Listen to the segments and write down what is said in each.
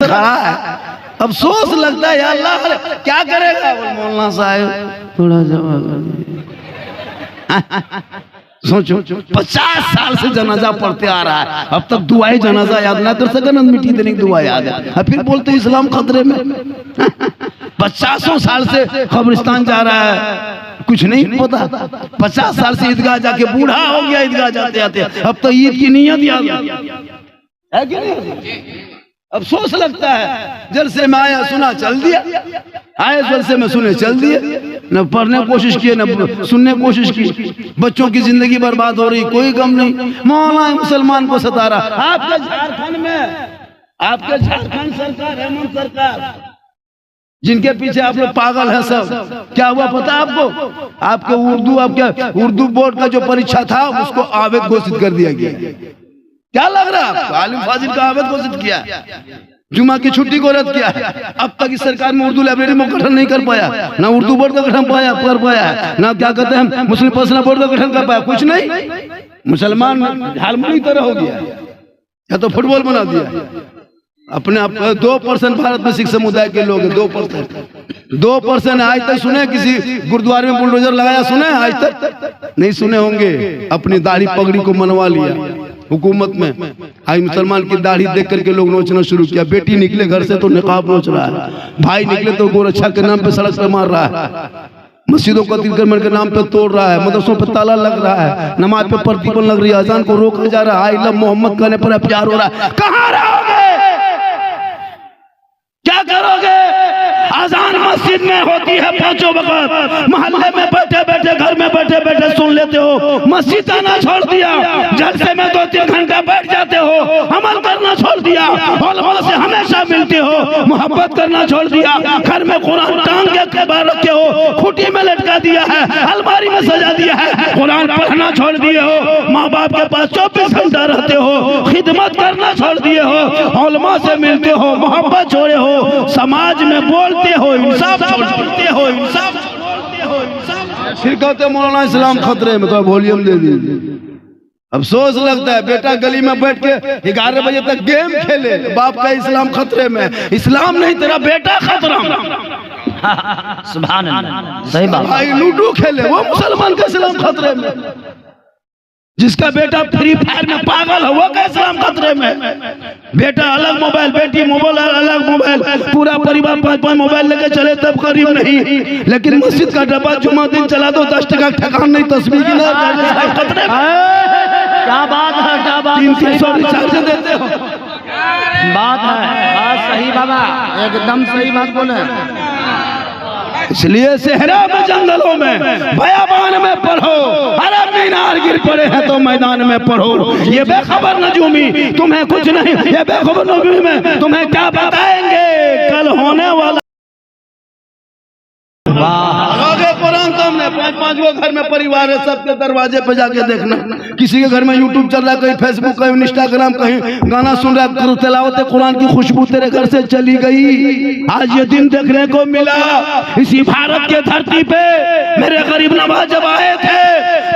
खड़ा है। अफसोस लगता है, या अल्लाह क्या करेगा मौलाना साहब, थोड़ा जवाब सोचो 50 साल से जनाजा पढ़ते आ रहा है, अब तक दुआए जनाजा याद ना कर सके, मिट्टी देने की दुआ याद है, फिर बोलते इस्लाम खतरे में। 50 साल से कब्रिस्तान जा रहा है, कुछ नहीं पता। 50 साल से ईदगाह जाके बूढ़ा हो गया, ईदगाह जाते आते, अब तो ईद की नियत याद है कि नहीं? अफसोस लगता है, जलसे में आया सुना चल दिया, आए जलसे में सुने चल दिए, न पढ़ने की कोशिश की न सुनने की कोशिश की। बच्चों की जिंदगी बर्बाद हो रही, कोई गम नहीं। मौलाना मुसलमान को सता रहा। आपके झारखंड में, आपके झारखंड सरकार, हेमंत सरकार, जिनके पीछे आप लोग पागल हैं सब, क्या हुआ पता आपको? आपके उर्दू बोर्ड का जो परीक्षा था उसको अवैध घोषित कर दिया गया। क्या लग रहा है? आलिम फाजिल का अवैध घोषित किया, जुमा की छुट्टी को रद्द किया। अब तक इस सरकार में उर्दू लाइब्रेरी में गठन नहीं कर पाया, ना उर्दू बोर्ड का गठन कर पाया, ना क्या कहते हैं मुस्लिम पर्सनल बोर्ड का गठन कर पाया, कुछ नहीं। मुसलमान झालमुड़ी तरह हो गया, या तो फुटबॉल बना दिया अपने आप। 2% भारत में सिख समुदाय के लोग हैं, 2%। आज तक सुने किसी गुरुद्वारे में बुलडोजर लगाया? सुने? आज तक नहीं सुने होंगे। अपनी दाढ़ी पगड़ी को मनवा लिया हुकूमत में। आज मुसलमान की दाढ़ी देख करके लोग नोचना शुरू किया। बेटी निकले घर से तो निकाब नोच रहा है, भाई निकले तो गोरक्षा के नाम पे सड़क पे मार रहा है, मस्जिदों को अतिक्रमण के नाम पे तोड़ रहा है, मदरसों पे ताला लग रहा है, नमाज पे प्रतिबंध लग रही है, अजान को रोका जा रहा है, आई लव मोहम्मद कहने पर प्यार हो रहा है। कहाँ रहोगे? क्या करोगे? अजान मस्जिद में होती है 5 वक्त, मोहल्ले में बैठे बैठे, घर में बैठे बैठे सुन लेते हो। मस्जिद आना छोड़ दिया, जलसे में 2-3 घंटा बैठ जाते हो, अमल करना छोड़ दिया, उलमा से हमेशा मिलते हो, मोहब्बत करना छोड़ दिया, घर में कुरान टांग के बाहर रखे हो, खूंटी में लटका दिया है, अलमारी में सजा दिया है, कुरान पढ़ना छोड़ दिए हो, माँ बाप के पास 24 घंटा रहते हो, खिदमत करना छोड़ दिए हो, उलमा से मिलते हो, मोहब्बत छोड़े हो, समाज में बोलते हो, इंसाफ छोड़ते हो, इंसाफ छोड़ते हो, इंसाफ। फिर कहते मौलाना इस्लाम खतरे में, तो वॉल्यूम दे दीजिए। अफसोस लगता है, बेटा गली में बैठ के 11 बजे तक गेम खेले, बाप का इस्लाम खतरे में। इस्लाम नहीं, तेरा बेटा खतरा में। सुभान अल्लाह, सही बात। भाई लूडो खेले, वो मुसलमान का इस्लाम खतरे में। जिसका बेटा फ्री फायर में पागल है, वो का इस्लाम खतरे में। बेटा अलग मोबाइल, बेटी मोबाइल अलग मोबाइल, पूरा परिवार 5-5 मोबाइल लेके चले तब करीब नहीं, लेकिन मस्जिद का डब्बा जुमा दिन चला दो 10 टका ठकान नहीं, तस्वीर की खतरे में। क्या बात है, क्या बात। 300 रिचार्ज देते हो, बात है, बात सही बाबा, एकदम सही बात बोले। इसलिए सहरा में, जंगलों में, बयाबान में पढ़ो, अरब मीनार गिर पड़े हैं तो मैदान में पढ़ो। ये बेखबर नजूमी तुम्हें कुछ नहीं, ये बेखबर नजूमी में तुम्हें क्या बताएंगे कल होने वाला। आगे कुरान सामने 5-5 वो घर में परिवार है, सबके दरवाजे पे जाके देखना। किसी के घर में यूट्यूब चल रहा है, कहीं फेसबुक, कहीं इंस्टाग्राम, कहीं गाना सुन रहा है, तिलावत कुरान की खुशबू तेरे घर से चली गई। आज ये दिन देखने को मिला इसी भारत के धरती पे। मेरे गरीब नवाज जब आए थे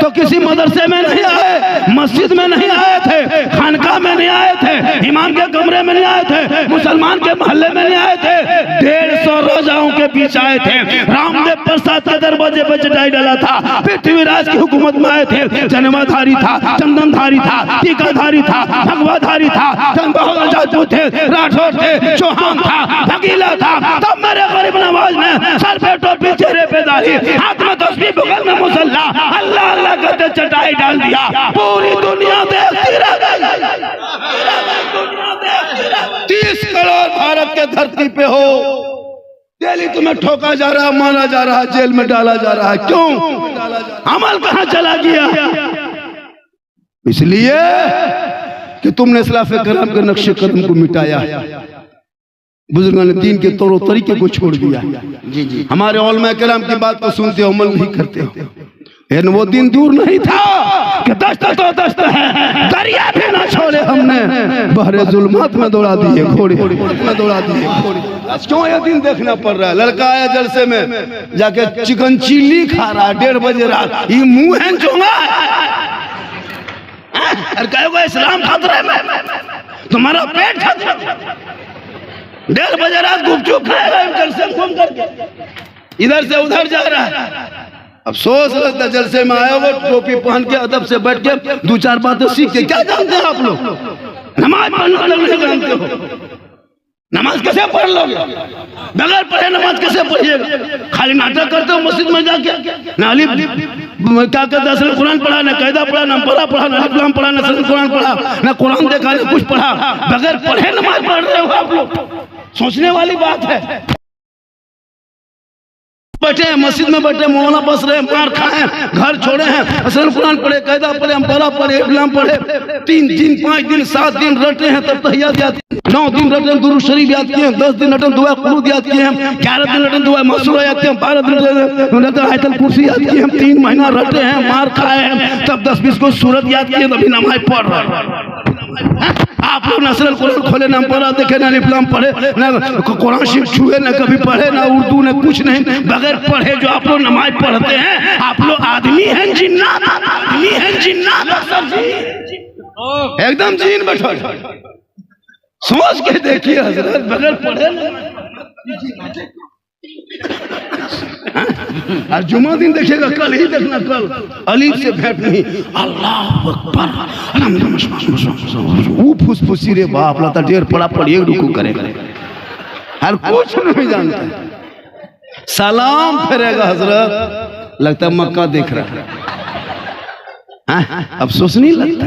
तो किसी मदरसे में नहीं आए, मस्जिद में नहीं आए थे, खानका में नहीं आए थे, इमाम के कमरे में नहीं आए थे, मुसलमान के मोहल्ले में नहीं आए थे, 150 रोजाओं के बीच आए थे। रामदेव प्रसाद के दरवाजे पर चटाई डाला था, पृथ्वीराज की हुकूमत में आए थे। जन्माधारी था, चंदनधारी था, टीकाधारी था, भगवाधारी था, राजपूत थे, राठौर थे, चौहान था, भगीला था। तब मेरे गरीब नवाज ने सर पे टोपी, चेहरे पे दाढ़ी, हाथ में तस्बीह, बगल में मुसल्ला, अल्लाह अल्लाह कहते चटाई डाल दिया। पूरी दुनिया देखती रह गई, 30 करोड़ भारत के धरती पे हो, डेली तुम्हें ठोका जा रहा, मारा जा रहा, जेल में डाला जा रहा है। क्यों? अमल कहां चला गया? इसलिए कि तुमने इस्लाफ करम के नक्शे कदम को मिटाया, बुजुर्गों ने दीन के तौर तरीके को छोड़ दिया। जी जी, हमारे उलमा किराम की बात को सुनते हो, अमल नहीं करते हो। लेकिन वो दिन दूर नहीं था कि दस्त तो दस्त है, दरिया भी ना छोड़े हमने, बहरे जुल्मात में दौड़ा दिए घोड़े, में दौड़ा दिए घोड़े। क्यों ये दिन देखना पड़ रहा है? लड़का आया जलसे में जाके चिकन चिल्ली खा रहा है 1:30 बजे रात, ये मुंह है चोंगा और कहोगे इस्लाम खतरे में, तुम्हारा पेट खतरे में। 1:30 बजे रात गुपचुप खाएगा जलसे में घूम करके, इधर से उधर जा रहा है। अब सोच लगता जलसे में आया हो, टोपी पहन के अदब से बैठ के 2-4 बातें सीख के, क्या जानते हैं आप लोग? नमाज पढ़ना तक नहीं जानते हो। नमाज कैसे पढ़ लोगे? बगैर पढ़े नमाज कैसे पढ़िएगा? खाली नाटक करते हो मस्जिद में जाके। ना अली क्या कहते हैं, कुरान पढ़ा, ना कायदा पढ़ा, ना पढ़ा पढ़ा, ना इस्लाम पढ़ा, ना कुरान पढ़ा, ना कुरान देखा, ना कुछ पढ़ा, बगैर पढ़े नमाज पढ़ रहे हो आप लोग। सोचने वाली बात है। बैठे हैं मस्जिद में, बैठे मौलाना बस रहे, मार खाए, घर छोड़े हैं, असल कुरान पढ़े, कायदा पढ़े, अम्परा पढ़े, इस्लाम पढ़े, 3 दिन 5 दिन 7 दिन रटे हैं, तब तहियात याद, 9 दिन रटे हैं, दुरूद शरीफ याद किए हैं, 10 दिन रटे दुआ कुनूत याद किए हैं, 11 दिन रटे दुआ मसूरा याद किए हैं, 12 दिन रटे आयतल कुर्सी याद किए हैं, 3 महीना रटे हैं, मार खाए हैं, तब 10-20 को सूरत याद किए, तभी नमाज पढ़ रहे हैं। आप लोग नस्ल कुरान खोले, ना पढ़ा देखे, ना इस्लाम पढ़े, ना कुरान शिफ छुए, ना कभी पढ़े, ना उर्दू, ना कुछ नहीं, बगैर पढ़े जो आप लोग नमाज पढ़ते हैं, आप लोग आदमी हैं जिन्नात? आदमी हैं जिन्नात? एकदम जीन बैठा। सोच के देखिए हजरत, बगैर पढ़े और जुमा दिन देखिएगा, कल ही देखना, कल अलीफ से भेंट नहीं, अल्लाह अकबर, वो फुसफुसी रे बाप लाता ढेर पड़ा पड़ी, एक रुकू करेगा हर कुछ नहीं जानता। सलाम फेरेगा हजरत, लगता है मक्का देख रहा है। अफसोस नहीं लगता,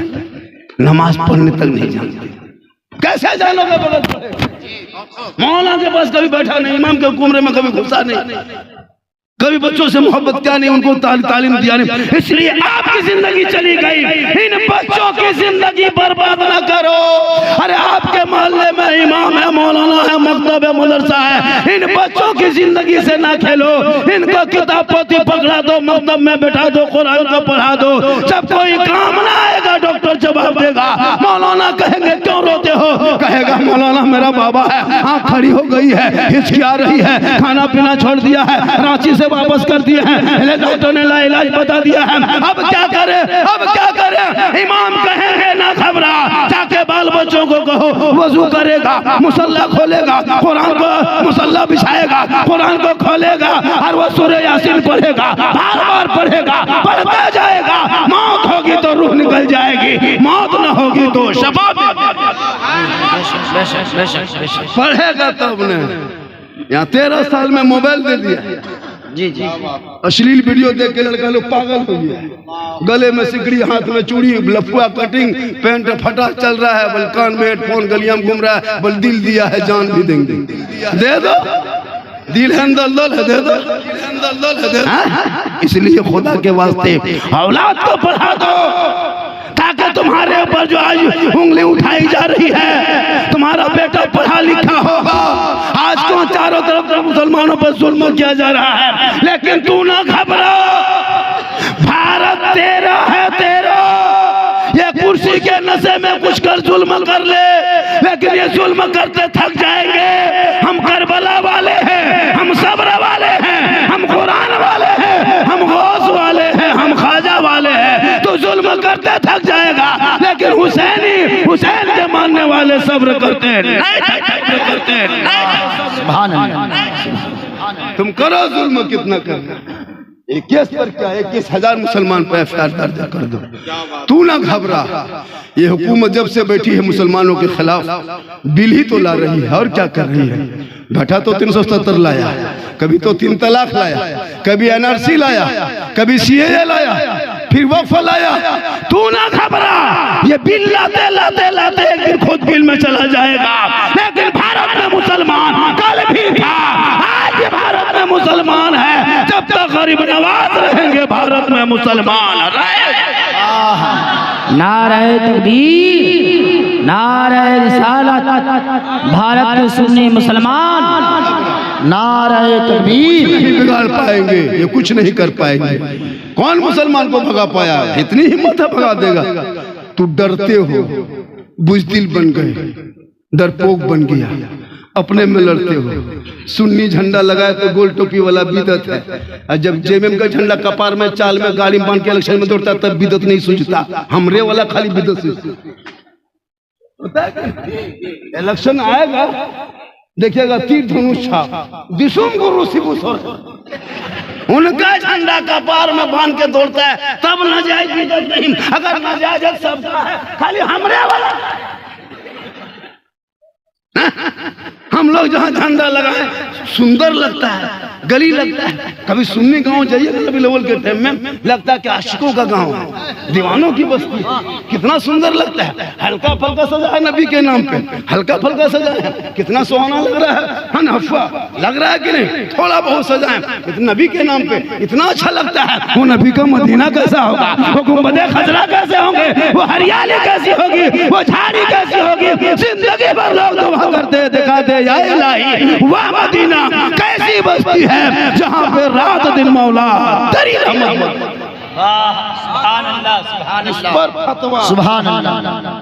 नमाज पढ़ने तक नहीं जानते। कैसे जानोगे बगैर पढ़े? मौलाना के पास कभी बैठा नहीं, इमाम के कमरे में कभी घुसा नहीं, कभी बच्चों से मोहब्बत किया नहीं, उनको तालीम दिया नहीं, इसलिए आपकी जिंदगी चली गई। इन बच्चों की जिंदगी बर्बाद ना करो। अरे आपके मोहल्ले में इमाम है, मौलाना है, मकतब है, मदरसा है, इन बच्चों की जिंदगी से ना खेलो। इनको किताब पोथी पकड़ा दो, मकतब में बैठा दो, कुरान को पढ़ा दो। जब कोई काम ना आएगा डॉक्टर जवाब देगा, मौलाना कहेंगे क्यों रोते हो? कहेगा मौलाना मेरा बाबा है, आँख खड़ी हो गई है, हिचकिया रही है, खाना पीना छोड़ दिया है, रांची से वापस कर दिए हैं, डॉक्टर ने इलाज बता दिया है, अब क्या करें? अब क्या करें? इमाम कहेंगे ना घबरा, जाके बाल बच्चों को कहो वजू करेगा, मुसल्ला खोलेगा, कुरान को मुसल्ला बिछाएगा, कुरान को खोलेगा और वो सूरह यासीन पढ़ेगा, बार बार पढ़ेगा, पढ़ता जाएगा। मौत होगी तो रूह निकल जाएगी, मौत न होगी तो शबाब पढ़ेगा। तब ने यहाँ 13 साल में मोबाइल दे दिया, जी जी, अश्लील वीडियो देख के लड़का लोग पागल हो गया, गले में सिकड़ी, हाथ में चूड़ी, लफुआ कटिंग, पैंट फटा चल रहा है, बल कान में हेडफोन, गलियां में घूम रहा है, बल दिल दिया है जान भी देंगे, दे दो दिल है, दल है, दे दो दे दो। इसलिए खुदा के वास्ते औलाद को पढ़ा दो, ताकि तुम्हारे ऊपर जो आज उंगली उठाई जा रही है, तुम्हारा बेटा पढ़ा लिखा होगा। आज तो चारों तरफ मुसलमानों पर जुल्म किया जा रहा है, लेकिन तू ना घबरा, भारत तेरा है, तेरा। ये कुर्सी के नशे में कुछ कर जुल्म कर ले, लेकिन ये जुल्म करते थक जाएंगे। हम करबला वाले हैं, हम सब्र वाले हैं, हम कुरान वाले हैं, हम गौस वाले हैं, हम ख्वाजा वाले हैं। तो जुल्म करते थक जाएगा, लेकिन हुसैन के मानने वाले सब्र करते हैं, करते हैं। सुभान अल्लाह। तुम करो जुल्म कितना करना, 21 पर क्या 21,000 मुसलमान पर एफआईआर दर्ज कर दो, तू ना घबरा। ये हुकूमत जब से बैठी है मुसलमानों के खिलाफ बिल ही तो ला रही है, और क्या कर रही है? भट्टा तो 370 लाया, कभी तो 3 तलाक लाया, कभी एनआरसी लाया, कभी सीएए लाया, फिर वक्फ लाया। तू ना घबरा, ये बिल लाते लाते लाते एक दिन खुद बिल में चला जाएगा। लेकिन भारत में मुसलमान कल भी था, आज भी भारत में मुसलमान है। जब तक गरीब नवाज रहेंगे भारत में मुसलमान रहे। नारे तकबीर, नारे रिसालत, भारत के सुन्नी मुसलमान, नारे तकबीर। नहीं बिगाड़ पाएंगे, ये कुछ नहीं कर पाएंगे। कौन मुसलमान को भगा पाया? इतनी हिम्मत है भगा देगा। तू डरते हो, बुजदिल बन गए, डरपोक बन गया, अपने में लड़ते हो। सुन्नी झंडा लगाए तो गोल टोपी वाला बिदत है, और जब जेएमएम का झंडा कपार में चाल में गाड़ी में बांध के इलेक्शन में दौड़ता तब बिदत नहीं सूझता। हमरे वाला खाली बिदत से इलेक्शन आएगा देखिएगा तीर धनुष छा दिशुम गुरु शिबु उनका झंडा कपार में बांध के दौड़ता है, तब नाजायज इज्जत नहीं। अगर नाजायज सबका है, खाली हमरे वाला हम लोग जहाँ झंडा लगाए सुंदर लगता है, गली लगता है। कभी सुन्नी गांव जाइए कभी लेवल के टाइम में लगता है कि आशिकों का गांव है, दीवानों की बस्ती, कितना सुंदर लगता है। हल्का फल्का सजा है नबी के नाम पे, हल्का फल्का सजा है, कितना सुहाना लग रहा है नफा लग रहा है कि नहीं, थोड़ा बहुत सजा है लेकिन नबी के नाम पे इतना अच्छा लगता है। वो नबी का मदीना कैसा होगा, वो गुंबदे खजरा कैसे होंगे, वो हरियाली कैसी होगी, वो झाड़ी कैसी होगी। जिंदगी भर लोग दुआ करते दिखाते या इलाही वाह मदीना कैसी बस्ती है जहाँ पे रात दिन मौला तेरी रहमत। सुभान अल्लाह, सुभान अल्लाह, सुभान अल्लाह।